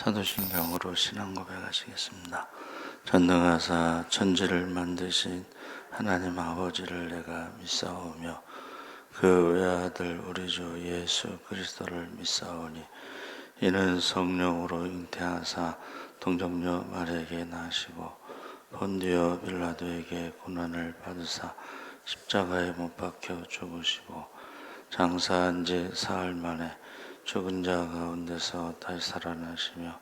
사도신경으로 신앙 고백하시겠습니다. 전능하사 천지를 만드신 하나님 아버지를 내가 믿사오며 그 외아들 우리 주 예수 그리스도를 믿사오니 이는 성령으로 잉태하사 동정녀 마리아에게 나시고 본디오 빌라도에게 고난을 받으사 십자가에 못 박혀 죽으시고 장사한 지 사흘 만에 죽은 자 가운데서 다시 살아나시며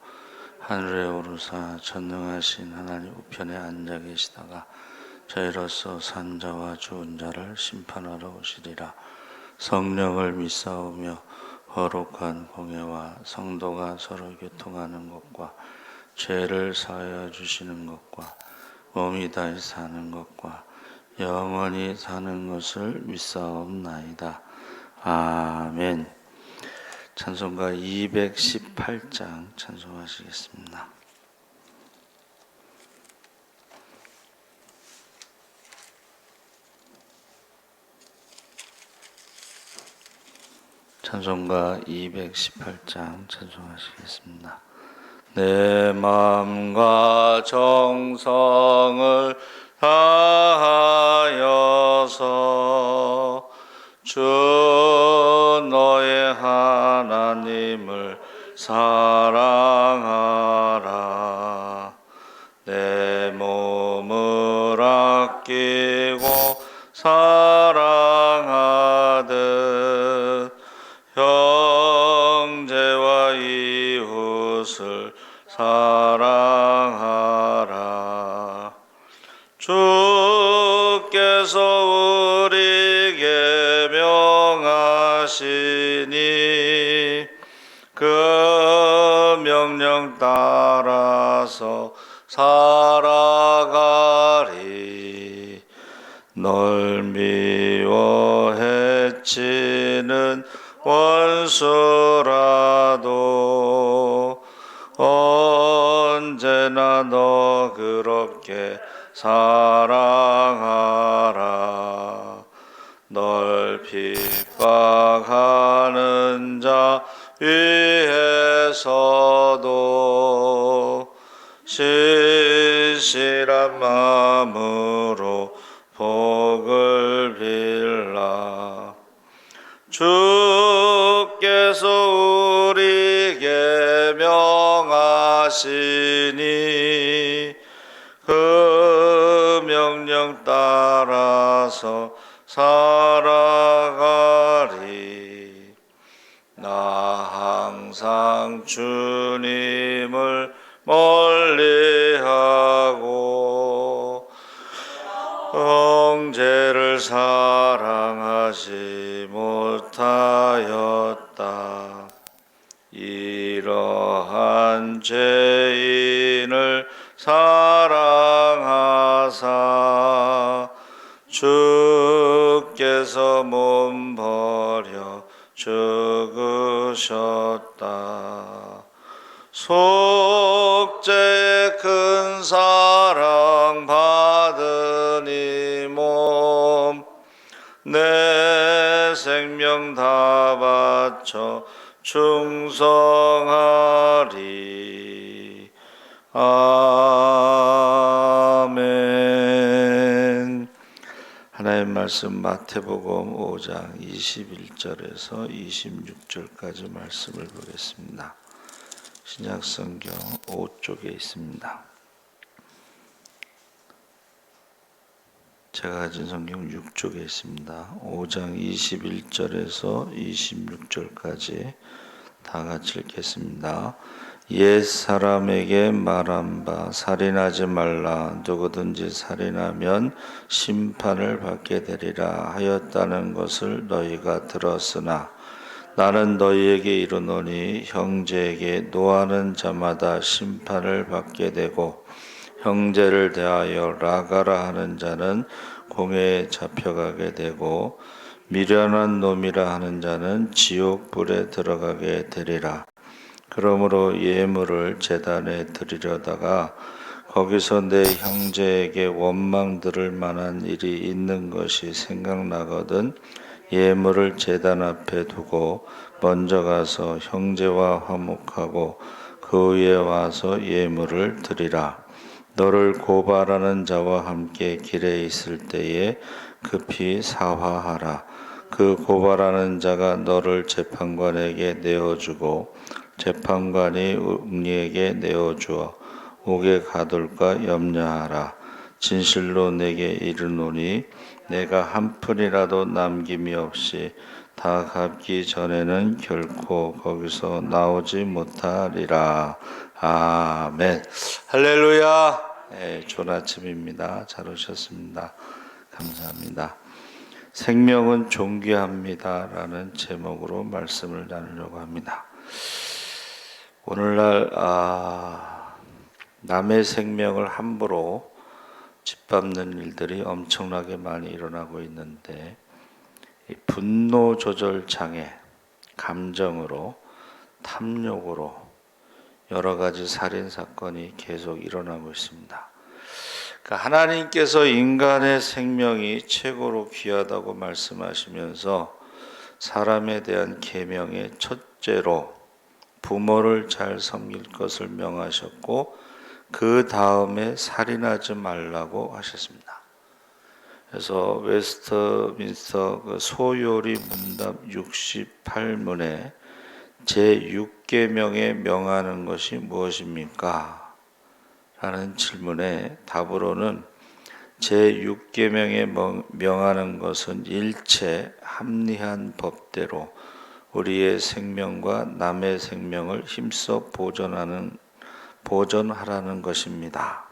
하늘에 오르사 전능하신 하나님 우편에 앉아 계시다가 저희로서 산 자와 죽은 자를 심판하러 오시리라. 성령을 믿사오며 거룩한 공예와 성도가 서로 교통하는 것과 죄를 사하여 주시는 것과 몸이 다시 사는 것과 영원히 사는 것을 믿사옵나이다. 아멘. 찬송가 218장 찬송하시겠습니다. 찬송가 218장 찬송하시겠습니다. 내 마음과 정성을 다하여서 주 너의 하나님을 사랑하라. 내 몸을 아끼고 사랑하듯 형제와 이웃을 사랑하라. 주께서 우리에게 명하시니 그 명령 따라서 살아가리. 널 미워 해치는 원수라도 언제나 너 그렇게 사랑하라. 널 핍박하는 자 위에서도 신실한 마음으로 복을 빌라. 주께서 우리에게 명하시니 그 명령 따라서 살아가리. 나 항상 주님을 멀리하고 형제를 사랑하지 못하였다. 이러한 죄인을 사랑하사 주께서 몸 버려 죽으셨다. 속죄의 큰 사랑 받은 이 몸 내 생명 다 바쳐 충성하리. 아멘. 하나님 말씀 마태복음 5장 21절에서 26절까지 말씀을 보겠습니다. 신약성경 5쪽에 있습니다. 제가 가진 성경 6쪽에 있습니다. 5장 21절에서 26절까지 다 같이 읽겠습니다. 옛 사람에게 말한 바 살인하지 말라. 누구든지 살인하면 심판을 받게 되리라 하였다는 것을 너희가 들었으나 나는 너희에게 이르노니 형제에게 노하는 자마다 심판을 받게 되고 형제를 대하여 라가라 하는 자는 공회에 잡혀가게 되고 미련한 놈이라 하는 자는 지옥불에 들어가게 되리라. 그러므로 예물을 제단에 드리려다가 거기서 내 형제에게 원망 들을 만한 일이 있는 것이 생각나거든 예물을 제단 앞에 두고 먼저 가서 형제와 화목하고 그 위에 와서 예물을 드리라. 너를 고발하는 자와 함께 길에 있을 때에 급히 사화하라. 그 고발하는 자가 너를 재판관에게 내어주고 재판관이 웅리에게 내어주어 옥에 가둘까 염려하라. 진실로 내게 이르노니 내가 한 푼이라도 남김이 없이 다 갚기 전에는 결코 거기서 나오지 못하리라. 아멘. 할렐루야. 네, 좋은 아침입니다. 잘 오셨습니다. 감사합니다. 생명은 존귀합니다 라는 제목으로 말씀을 나누려고 합니다. 오늘날 남의 생명을 함부로 짓밟는 일들이 엄청나게 많이 일어나고 있는데, 이 분노 조절 장애, 감정으로, 탐욕으로 여러 가지 살인 사건이 계속 일어나고 있습니다. 그러니까 하나님께서 인간의 생명이 최고로 귀하다고 말씀하시면서 사람에 대한 계명의 첫째로 부모를 잘 섬길 것을 명하셨고, 그 다음에 살인하지 말라고 하셨습니다. 그래서 웨스트민스터 그 소요리 문답 68문에 제6계명에 명하는 것이 무엇입니까? 라는 질문에 답으로는 제6계명에 명하는 것은 일체 합리한 법대로 우리의 생명과 남의 생명을 힘써 보존하라는 것입니다.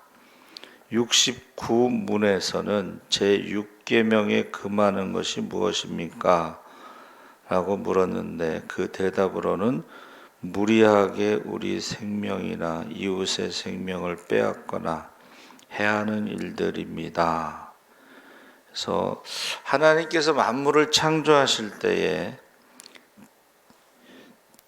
69문에서는 제6계명에 금하는 것이 무엇입니까? 라고 물었는데 그 대답으로는 무리하게 우리 생명이나 이웃의 생명을 빼앗거나 해하는 일들입니다. 그래서 하나님께서 만물을 창조하실 때에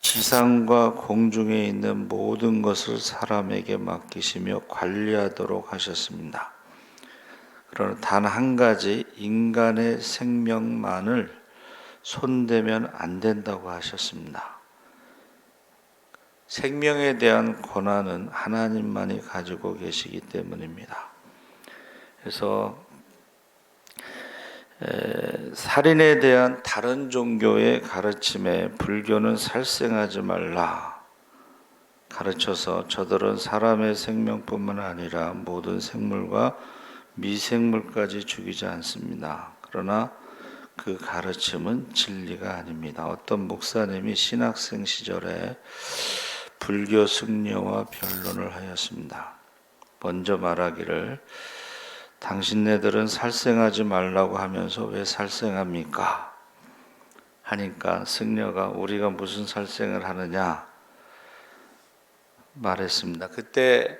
지상과 공중에 있는 모든 것을 사람에게 맡기시며 관리하도록 하셨습니다. 그러나 단 한 가지, 인간의 생명만을 손대면 안 된다고 하셨습니다. 생명에 대한 권한은 하나님만이 가지고 계시기 때문입니다. 그래서 살인에 대한 다른 종교의 가르침에 불교는 살생하지 말라 가르쳐서 저들은 사람의 생명뿐만 아니라 모든 생물과 미생물까지 죽이지 않습니다. 그러나 그 가르침은 진리가 아닙니다. 어떤 목사님이 신학생 시절에 불교 승려와 변론을 하였습니다. 먼저 말하기를 당신네들은 살생하지 말라고 하면서 왜 살생합니까? 하니까 승려가 우리가 무슨 살생을 하느냐 말했습니다. 그때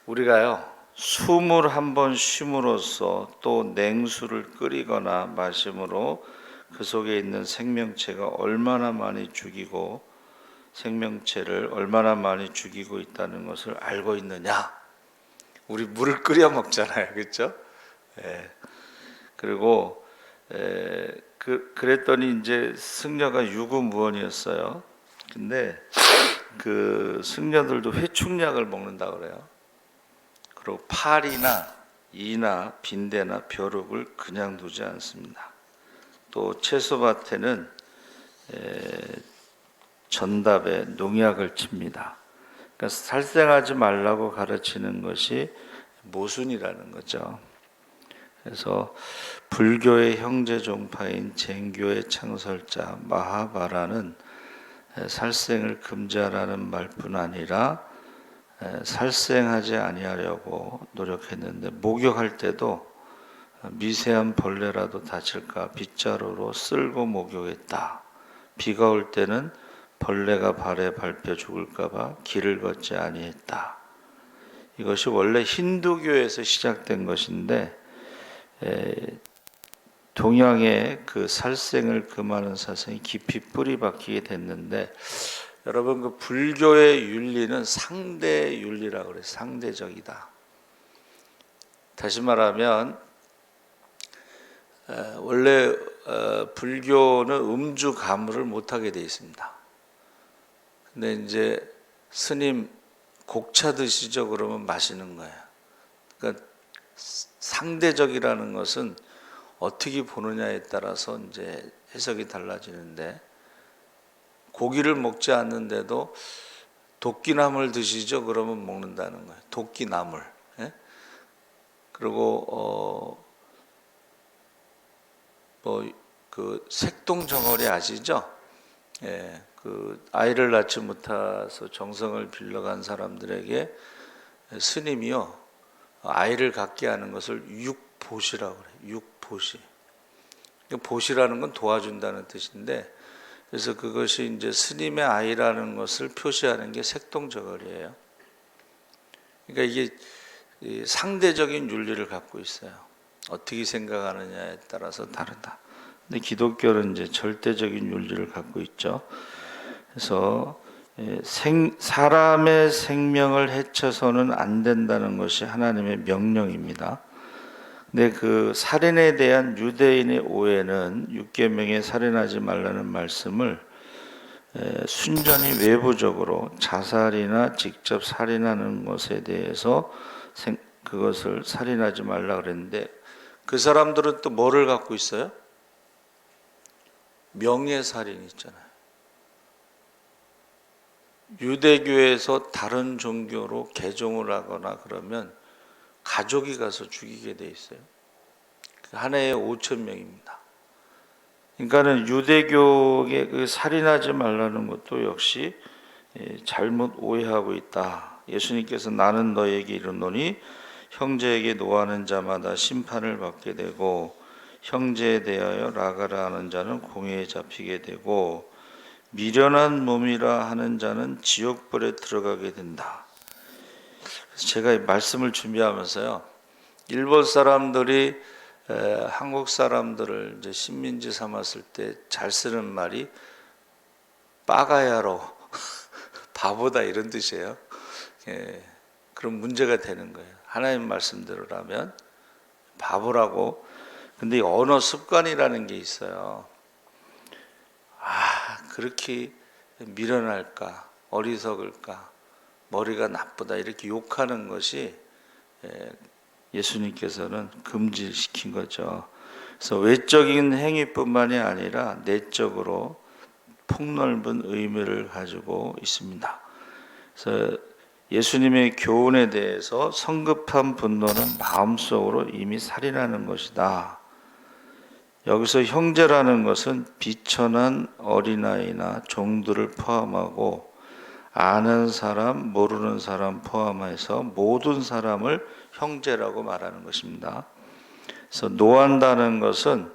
우리가요, 숨을 한번 쉼으로써 또 냉수를 끓이거나 마심으로 그 속에 있는 생명체가 얼마나 많이 죽이고 생명체를 얼마나 많이 죽이고 있다는 것을 알고 있느냐? 우리 물을 끓여 먹잖아요, 그렇죠? 그리고 그랬더니 이제 승려가 유구무원이었어요. 근데 그 승려들도 회충약을 먹는다 그래요. 그리고 파리나 이나 빈대나 벼룩을 그냥 두지 않습니다. 또 채소밭에는 전답에 농약을 칩니다. 그러니까 살생하지 말라고 가르치는 것이 모순이라는 거죠. 그래서 불교의 형제 종파인 쟁교의 창설자 마하바라는 살생을 금지하라는 말뿐 아니라 살생하지 아니하려고 노력했는데, 목욕할 때도 미세한 벌레라도 다칠까 빗자루로 쓸고 목욕했다. 비가 올 때는 벌레가 발에 밟혀 죽을까 봐 길을 걷지 아니했다. 이것이 원래 힌두교에서 시작된 것인데 동양의 그 살생을 금하는 사상이 깊이 뿌리 박히게 됐는데, 여러분 그 불교의 윤리는 상대 윤리라고 그래요. 상대적이다. 다시 말하면 원래 불교는 음주 가물을 못하게 되어 있습니다. 근데 이제 스님 곡차 드시죠? 그러면 마시는 거예요. 그러니까 상대적이라는 것은 어떻게 보느냐에 따라서 이제 해석이 달라지는데, 고기를 먹지 않는데도 도끼나물 드시죠? 그러면 먹는다는 거예요. 도끼나물. 예? 그리고 그 색동정어리 아시죠? 예, 그 아이를 낳지 못해서 정성을 빌려간 사람들에게 스님이요, 아이를 갖게 하는 것을 육보시라고 그래요. 육보시. 보시라는 건 도와준다는 뜻인데, 그래서 그것이 이제 스님의 아이라는 것을 표시하는 게 색동저걸이에요. 그러니까 이게 상대적인 윤리를 갖고 있어요. 어떻게 생각하느냐에 따라서 다르다. 근데 기독교는 이제 절대적인 윤리를 갖고 있죠. 그래서 사람의 생명을 해쳐서는 안 된다는 것이 하나님의 명령입니다. 근데 그 살인에 대한 유대인의 오해는 육계명에 살인하지 말라는 말씀을 순전히 외부적으로 자살이나 직접 살인하는 것에 대해서 그것을 살인하지 말라 그랬는데, 그 사람들은 또 뭐를 갖고 있어요? 명예살인 있잖아요. 유대교에서 다른 종교로 개종을 하거나 그러면 가족이 가서 죽이게 돼 있어요. 한 해에 5,000명입니다. 그러니까는 유대교의 그 살인하지 말라는 것도 역시 잘못 오해하고 있다. 예수님께서 나는 너에게 이르노니 형제에게 노하는 자마다 심판을 받게 되고 형제에 대하여 라가라 하는 자는 공회에 잡히게 되고 미련한 몸이라 하는 자는 지옥불에 들어가게 된다. 제가 말씀을 준비하면서요, 일본 사람들이 한국 사람들을 이제 식민지 삼았을 때 잘 쓰는 말이 빠가야로 바보다 이런 뜻이에요. 예, 그런 문제가 되는 거예요. 하나님 말씀대로라면 바보라고. 근데 언어 습관이라는 게 있어요. 그렇게 미련할까, 어리석을까, 머리가 나쁘다 이렇게 욕하는 것이 예수님께서는 금지시킨 거죠. 그래서 외적인 행위뿐만이 아니라 내적으로 폭넓은 의미를 가지고 있습니다. 그래서 예수님의 교훈에 대해서 성급한 분노는 마음속으로 이미 살인하는 것이다. 여기서 형제라는 것은 비천한 어린아이나 종들을 포함하고 아는 사람, 모르는 사람 포함해서 모든 사람을 형제라고 말하는 것입니다. 그래서 노한다는 것은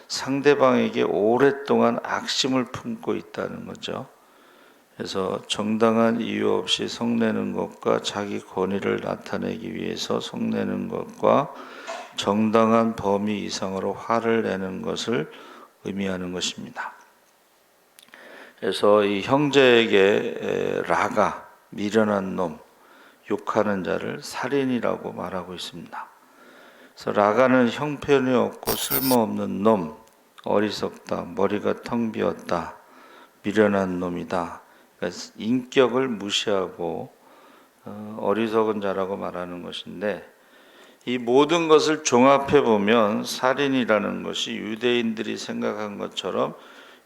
상대방에게 오랫동안 악심을 품고 있다는 거죠. 그래서 정당한 이유 없이 성내는 것과 자기 권위를 나타내기 위해서 성내는 것과 정당한 범위 이상으로 화를 내는 것을 의미하는 것입니다. 그래서 이 형제에게 라가, 미련한 놈, 욕하는 자를 살인이라고 말하고 있습니다. 그래서 라가는 형편이 없고 쓸모없는 놈, 어리석다, 머리가 텅 비었다, 미련한 놈이다. 그러니까 인격을 무시하고 어리석은 자라고 말하는 것인데, 이 모든 것을 종합해 보면 살인이라는 것이 유대인들이 생각한 것처럼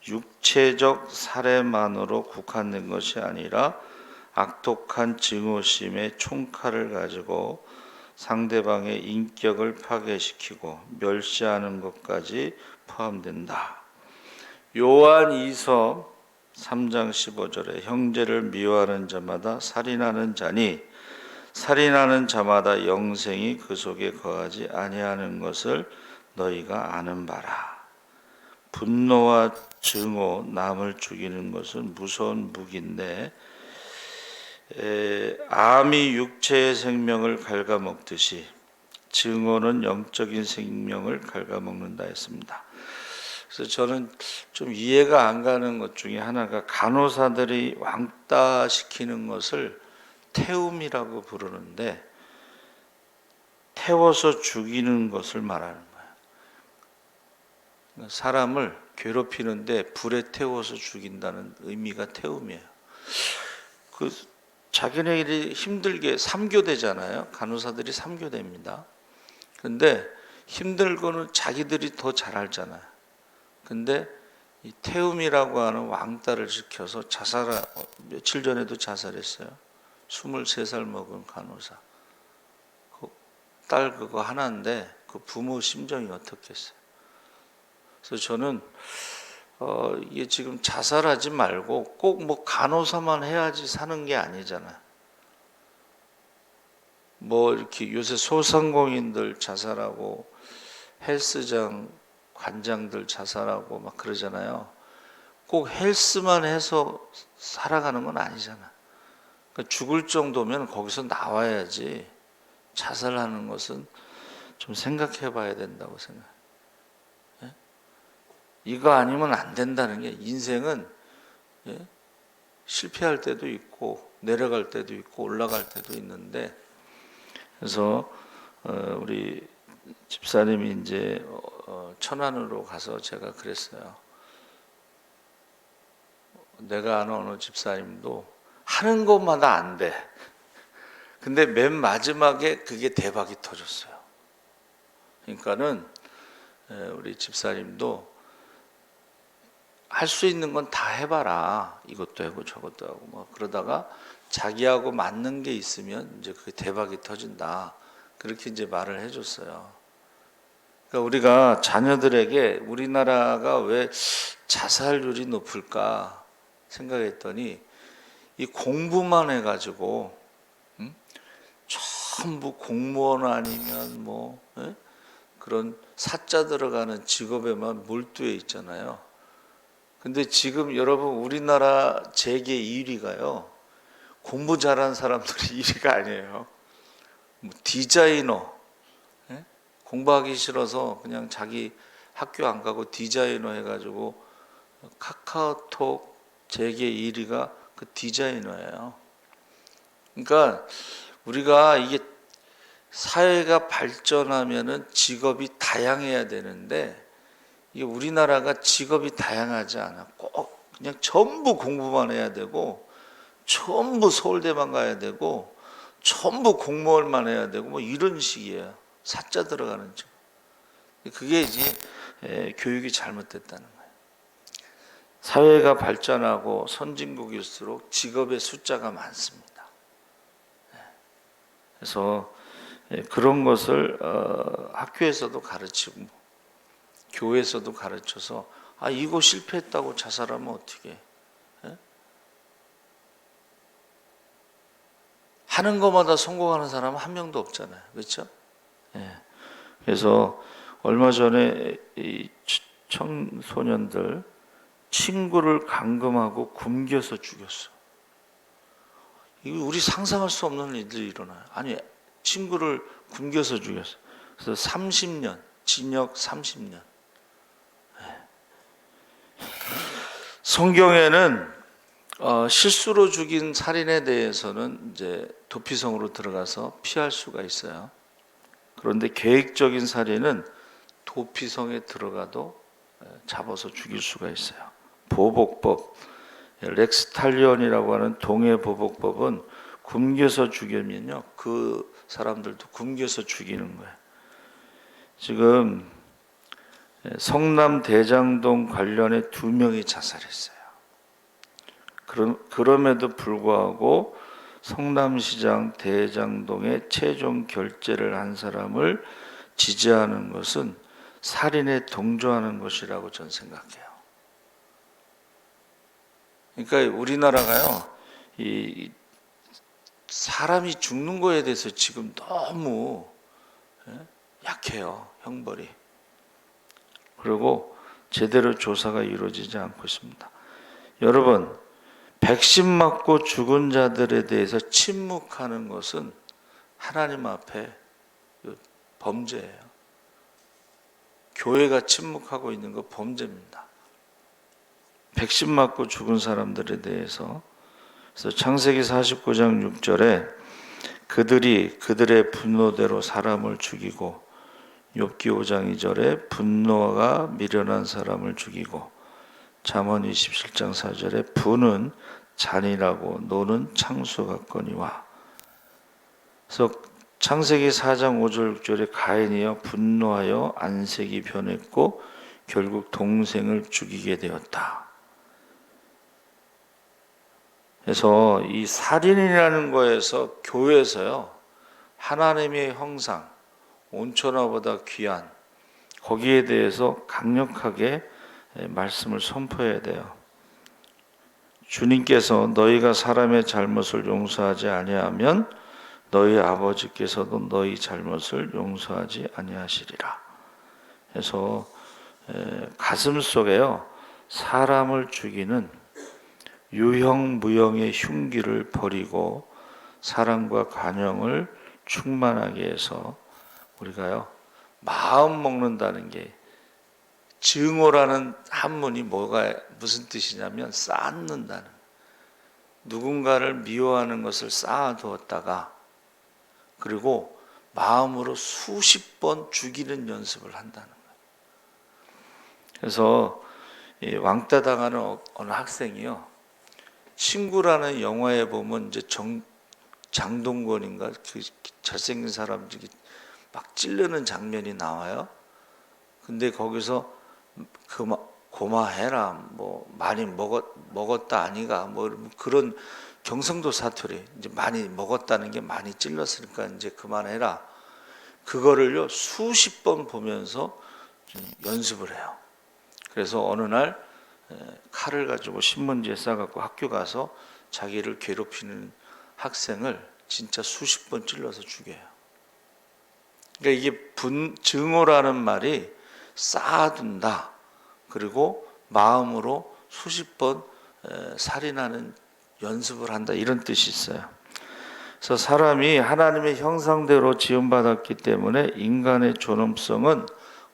육체적 살해만으로 국한된 것이 아니라 악독한 증오심의 총칼을 가지고 상대방의 인격을 파괴시키고 멸시하는 것까지 포함된다. 요한 2서 3장 15절에 형제를 미워하는 자마다 살인하는 자니 살인하는 자마다 영생이 그 속에 거하지 아니하는 것을 너희가 아는 바라. 분노와 증오, 남을 죽이는 것은 무서운 무기인데 암이 육체의 생명을 갉아먹듯이 증오는 영적인 생명을 갉아먹는다 했습니다. 그래서 저는 좀 이해가 안 가는 것 중에 하나가, 간호사들이 왕따 시키는 것을 태움이라고 부르는데 태워서 죽이는 것을 말하는 거예요. 사람을 괴롭히는데 불에 태워서 죽인다는 의미가 태움이에요. 그 자기네들이 힘들게 3교대잖아요. 간호사들이 3교대입니다. 근데 힘들고는 자기들이 더 잘 알잖아요. 근데 이 태움이라고 하는 왕따를 시켜서 며칠 전에도 자살했어요. 23살 먹은 간호사. 그 딸 그거 하나인데 그 부모 심정이 어떻겠어요. 그래서 저는 이게 지금 자살하지 말고 꼭 뭐 간호사만 해야지 사는 게 아니잖아요. 뭐 이렇게 요새 소상공인들 자살하고 헬스장 관장들 자살하고 막 그러잖아요. 꼭 헬스만 해서 살아가는 건 아니잖아. 그러니까 죽을 정도면 거기서 나와야지. 자살하는 것은 좀 생각해 봐야 된다고 생각해요. 예? 이거 아니면 안 된다는 게, 인생은 예? 실패할 때도 있고 내려갈 때도 있고 올라갈 때도 있는데, 그래서 우리 집사님이 이제 천안으로 가서 제가 그랬어요. 내가 아는 어느 집사님도 하는 것마다 안 돼. 근데 맨 마지막에 그게 대박이 터졌어요. 그러니까는 우리 집사님도 할 수 있는 건 다 해봐라. 이것도 하고 저것도 하고 뭐 그러다가 자기하고 맞는 게 있으면 이제 그게 대박이 터진다. 그렇게 이제 말을 해줬어요. 그러니까 우리가 자녀들에게 우리나라가 왜 자살률이 높을까 생각했더니 이 공부만 해가지고 전부 공무원 아니면 뭐 그런 사자 들어가는 직업에만 몰두해 있잖아요. 근데 지금 여러분 우리나라 재계 1위가요. 공부 잘하는 사람들이 1위가 아니에요. 뭐 디자이너, 공부하기 싫어서 그냥 자기 학교 안 가고 디자이너 해가지고 카카오톡 재계 1위가 그 디자이너예요. 그러니까 우리가 이게 사회가 발전하면은 직업이 다양해야 되는데, 이게 우리나라가 직업이 다양하지 않아. 꼭 그냥 전부 공부만 해야 되고, 전부 서울대만 가야 되고, 전부 공무원만 해야 되고, 뭐 이런 식이에요. 사자 들어가는 쪽. 그게 이제 교육이 잘못됐다는 거예요. 사회가 발전하고 선진국일수록 직업의 숫자가 많습니다. 그래서 그런 것을 학교에서도 가르치고 교회에서도 가르쳐서, 이거 실패했다고 자살하면 어떻게 해? 하는 것마다 성공하는 사람은 한 명도 없잖아요. 그렇죠? 그래서 얼마 전에 이 청소년들 친구를 감금하고 굶겨서 죽였어. 이거 우리 상상할 수 없는 일들이 일어나요. 아니, 친구를 굶겨서 죽였어. 그래서 30년, 징역 30년. 성경에는 실수로 죽인 살인에 대해서는 이제 도피성으로 들어가서 피할 수가 있어요. 그런데 계획적인 살인은 도피성에 들어가도 잡아서 죽일 수가 있어요. 보복법, 렉스탈리온이라고 하는 동해 보복법은 굶겨서 죽이면요, 그 사람들도 굶겨서 죽이는 거예요. 지금 성남 대장동 관련해 2명이 자살했어요. 그럼에도 불구하고 성남시장 대장동에 최종 결재를 한 사람을 지지하는 것은 살인에 동조하는 것이라고 저는 생각해요. 그러니까 우리나라가요, 이 사람이 죽는 거에 대해서 지금 너무 약해요, 형벌이. 그리고 제대로 조사가 이루어지지 않고 있습니다. 여러분, 백신 맞고 죽은 자들에 대해서 침묵하는 것은 하나님 앞에 범죄예요. 교회가 침묵하고 있는 거 범죄입니다. 백신 맞고 죽은 사람들에 대해서. 그래서 창세기 49장 6절에 그들이 그들의 분노대로 사람을 죽이고, 욥기 5장 2절에 분노가 미련한 사람을 죽이고, 잠언 27장 4절에 분은 잔인하고 노는 창수 같거니와. 그래서 창세기 4장 5절 6절에 가인이여 분노하여 안색이 변했고 결국 동생을 죽이게 되었다. 그래서 이 살인이라는 거에서 교회에서요, 하나님의 형상, 온천하보다 귀한, 거기에 대해서 강력하게 말씀을 선포해야 돼요. 주님께서 너희가 사람의 잘못을 용서하지 아니하면 너희 아버지께서도 너희 잘못을 용서하지 아니하시리라. 그래서 가슴 속에요, 사람을 죽이는 유형무형의 흉기를 버리고 사랑과 관용을 충만하게 해서 우리가요, 마음 먹는다는 게, 증오라는 한문이 무슨 뜻이냐면 쌓는다는, 누군가를 미워하는 것을 쌓아두었다가 그리고 마음으로 수십 번 죽이는 연습을 한다는 거예요. 그래서 왕따 당하는 어느 학생이요, 친구라는 영화에 보면 이제 장동건인가 그 잘생긴 사람들이 막 찌르는 장면이 나와요. 근데 거기서 고마해라, 뭐 많이 먹었다 아니가, 뭐 그런 경상도 사투리, 이제 많이 먹었다는 게 많이 찔렀으니까 이제 그만해라. 그거를요 수십 번 보면서 연습을 해요. 그래서 어느 날 칼을 가지고 신문지에 싸갖고 학교 가서 자기를 괴롭히는 학생을 진짜 수십 번 찔러서 죽여요. 그러니까 이게 증오라는 말이 쌓아둔다, 그리고 마음으로 수십 번 살인하는 연습을 한다, 이런 뜻이 있어요. 그래서 사람이 하나님의 형상대로 지음받았기 때문에 인간의 존엄성은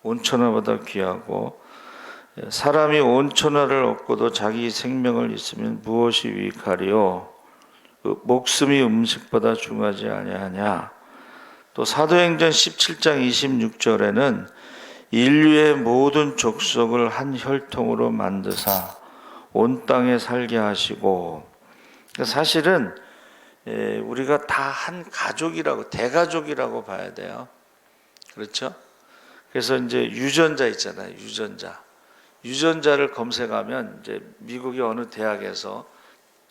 온천하보다 귀하고, 사람이 온천하를 얻고도 자기 생명을 잃으면 무엇이 유익하리요? 그 목숨이 음식보다 중하지 아니하냐? 또 사도행전 17장 26절에는 인류의 모든 족속을 한 혈통으로 만드사 온 땅에 살게 하시고, 사실은 우리가 다 한 가족이라고, 대가족이라고 봐야 돼요. 그렇죠? 그래서 이제 유전자 있잖아요. 유전자를 검색하면 이제 미국의 어느 대학에서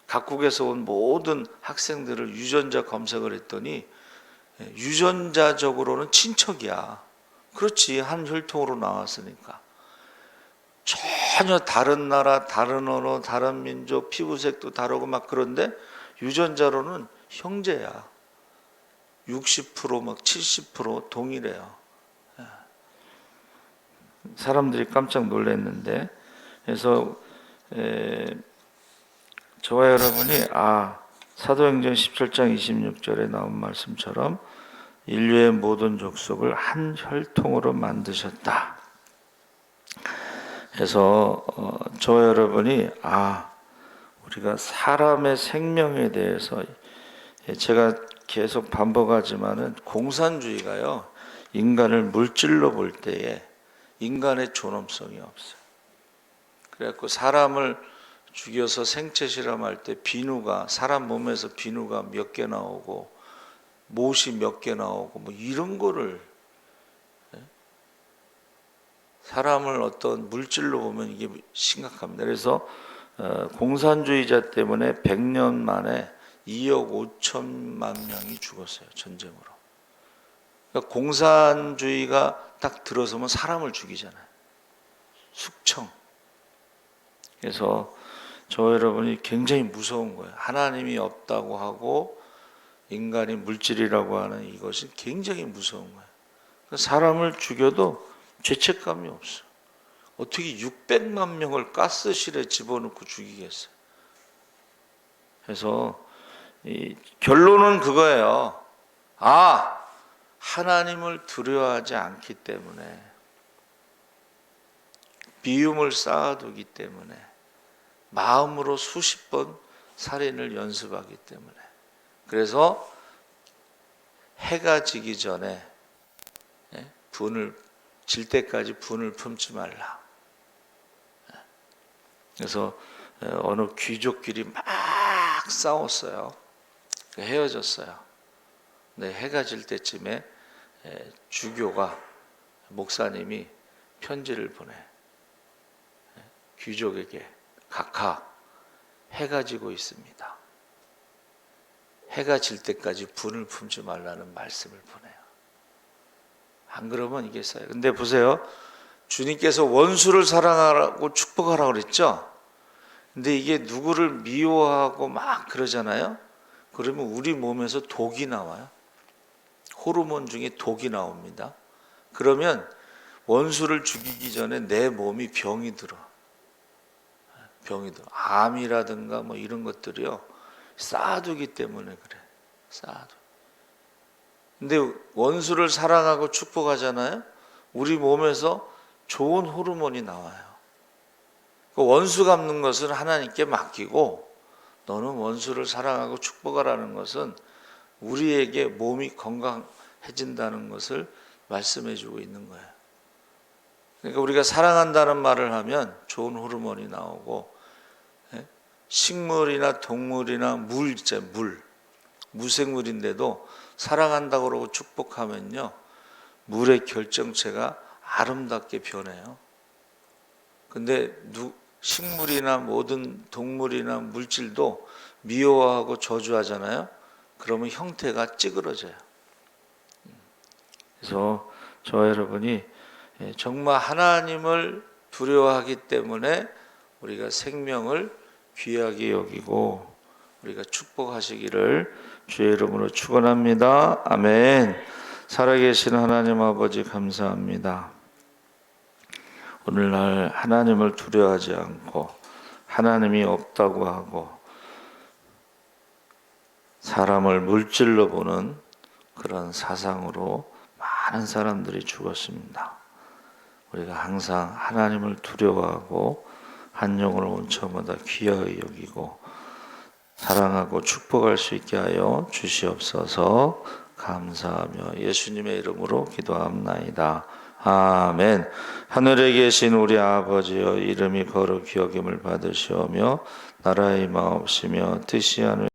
각국에서 온 모든 학생들을 유전자 검색을 했더니 유전자적으로는 친척이야. 그렇지, 한 혈통으로 나왔으니까. 전혀 다른 나라, 다른 언어, 다른 민족, 피부색도 다르고 막 그런데 유전자로는 형제야. 60% 막 70% 동일해요. 사람들이 깜짝 놀랐는데, 그래서 저와 여러분이 사도행전 17장 26절에 나온 말씀처럼 인류의 모든 족속을 한 혈통으로 만드셨다. 그래서 저와 여러분이 우리가 사람의 생명에 대해서, 제가 계속 반복하지만은 공산주의가요, 인간을 물질로 볼 때에 인간의 존엄성이 없어요. 그래갖고 사람을 죽여서 생체 실험할 때 사람 몸에서 비누가 몇 개 나오고 못이 몇 개 나오고 뭐 이런 거를, 사람을 어떤 물질로 보면 이게 심각합니다. 그래서 공산주의자 때문에 100년 만에 2억 5천만 명이 죽었어요, 전쟁으로. 그러니까 공산주의가 딱 들어서면 사람을 죽이잖아요. 숙청. 그래서 저 여러분이 굉장히 무서운 거예요. 하나님이 없다고 하고 인간이 물질이라고 하는 이것이 굉장히 무서운 거예요. 사람을 죽여도 죄책감이 없어. 어떻게 600만 명을 가스실에 집어넣고 죽이겠어요? 그래서 결론은 그거예요. 하나님을 두려워하지 않기 때문에, 미움을 쌓아두기 때문에, 마음으로 수십 번 살인을 연습하기 때문에, 그래서 해가 지기 전에 질 때까지 분을 품지 말라. 그래서 어느 귀족끼리 막 막 싸웠어요. 헤어졌어요. 근데 해가 질 때쯤에 주교가 목사님이 편지를 보내. 귀족에게 각하 해가 지고 있습니다. 해가 질 때까지 분을 품지 말라는 말씀을 보내요. 안 그러면 이겠어요. 근데 보세요. 주님께서 원수를 사랑하라고 축복하라고 그랬죠. 근데 이게 누구를 미워하고 막 그러잖아요. 그러면 우리 몸에서 독이 나와요. 호르몬 중에 독이 나옵니다. 그러면 원수를 죽이기 전에 내 몸이 병이 들어. 암이라든가 뭐 이런 것들이요. 쌓아두기 때문에 그래. 쌓아두. 근데 원수를 사랑하고 축복하잖아요. 우리 몸에서 좋은 호르몬이 나와요. 원수 갚는 것은 하나님께 맡기고 너는 원수를 사랑하고 축복하라는 것은 우리에게 몸이 건강해진다는 것을 말씀해 주고 있는 거예요. 그러니까 우리가 사랑한다는 말을 하면 좋은 호르몬이 나오고 식물이나 동물이나 물, 무생물인데도 사랑한다고 그러고 축복하면요 물의 결정체가 아름답게 변해요. 근데 식물이나 모든 동물이나 물질도 미워하고 저주하잖아요. 그러면 형태가 찌그러져요. 그래서 저와 여러분이 정말 하나님을 두려워하기 때문에 우리가 생명을 귀하게 여기고 우리가 축복하시기를 주의 이름으로 축원합니다. 아멘. 살아계신 하나님 아버지 감사합니다. 오늘날 하나님을 두려워하지 않고 하나님이 없다고 하고 사람을 물질로 보는 그런 사상으로 많은 사람들이 죽었습니다. 우리가 항상 하나님을 두려워하고 한 영혼을 온 처마다 귀하게 여기고 사랑하고 축복할 수 있게 하여 주시옵소서. 감사하며 예수님의 이름으로 기도합나이다. 아멘. 하늘에 계신 우리 아버지여 이름이 거룩히 여김을 받으시오며 나라의 마옵시며 뜻이 하늘